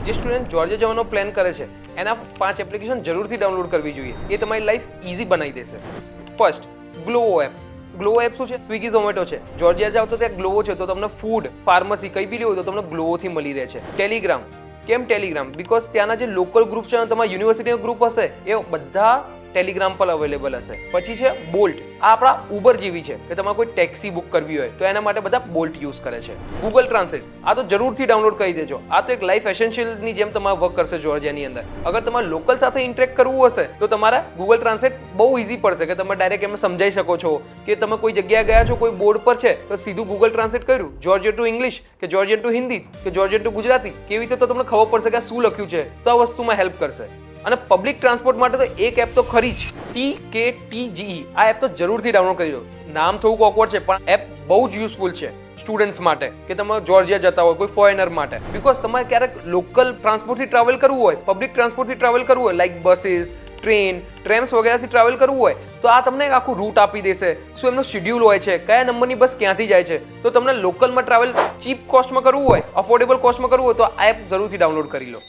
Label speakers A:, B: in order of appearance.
A: જે student Georgia જવાનો plan કરે છે એના 5 એપ્લિકેશન જરૂરથી ડાઉનલોડ કરવી જોઈએ. એ તમારી લાઈફ ઇઝી બનાવી દેશે. First, Glovo app. Glovo app શું છે? સ્વિગી, ઝોમેટો છે. જોર્જિયા જાઓ તો ત્યાં ગ્લોવો છે, તો તમને ફૂડ, ફાર્મસી કંઈ બી લેવું હોય તો તમને ગ્લોવોથી મળી રહે છે. ટેલિગ્રામ. કેમ ટેલિગ્રામ? બિકોઝ ત્યાંના જે લોકલ ગ્રુપ છે, તમારા યુનિવર્સિટીનો ગ્રુપ હશે, એ બધા ટેલિગ્રામ પર અવેલેબલ હશે. પછી છે બોલ્ટ. આ આપણા ઉબર જેવી છે કે તમારે કોઈ ટેક્સી બુક કરવી હોય તો એના માટે બધા બોલ્ટ યુઝ કરે છે. Google translate. આ તો જરૂરથી ડાઉનલોડ કરી દેજો. આ તો એક લાઈફ એસેન્શિયલની જેમ તમારે વર્ક કરશે જોર્જિયાની અંદર. અગર તમારે લોકલ સાથે ઇન્ટરેક્ટ કરવું હશે તો તમારે ગૂગલ ટ્રાન્સલેટ બહુ ઇઝી પડશે કે તમે ડાયરેક્ટ એમને સમજાઈ શકો છો કે તમે કોઈ જગ્યાએ ગયા છો, કોઈ બોર્ડ પર છે તો સીધું ગૂગલ ટ્રાન્સલેટ કર્યું જોર્જિયન ટુ ઇંગ્લિશ કે જોર્જિયન ટુ હિન્દી કે જોર્જિયન ટુ ગુજરાતી, કેવી રીતે તો તમને ખબર પડશે કે આ શું લખ્યું છે, તો આ વસ્તુમાં હેલ્પ કરશે. અને પબ્લિક ટ્રાન્સપોર્ટ માટે તો એક એપ તો ખરી જ, TKTGE. આ એપ તો જરૂરથી ડાઉનલોડ કરી દો. નામ થોડુંક ઓકવર્ડ છે પણ એપ બહુ જ યુઝફુલ છે સ્ટુડન્ટ્સ માટે કે તમે જોર્જિયા જતા હોય, કોઈ ફોરેનર માટે. બિકોઝ તમારે ક્યારેક લોકલ ટ્રાન્સપોર્ટથી ટ્રાવેલ કરવું હોય, પબ્લિક ટ્રાન્સપોર્ટથી ટ્રાવેલ કરવું હોય, લાઈક બસીસ, ટ્રેન, ટ્રેમ્સ વગેરેથી ટ્રાવેલ કરવું હોય તો આ તમને એક આખું રૂટ આપી દેશે. શું એમનો શેડ્યુલ હોય છે, કયા નંબરની બસ ક્યાંથી જાય છે. તો તમને લોકલમાં ટ્રાવેલ ચીપ કોસ્ટમાં કરવું હોય, અફોર્ડેબલ કોસ્ટમાં કરવું હોય તો આ એપ જરૂરથી ડાઉનલોડ કરી લો.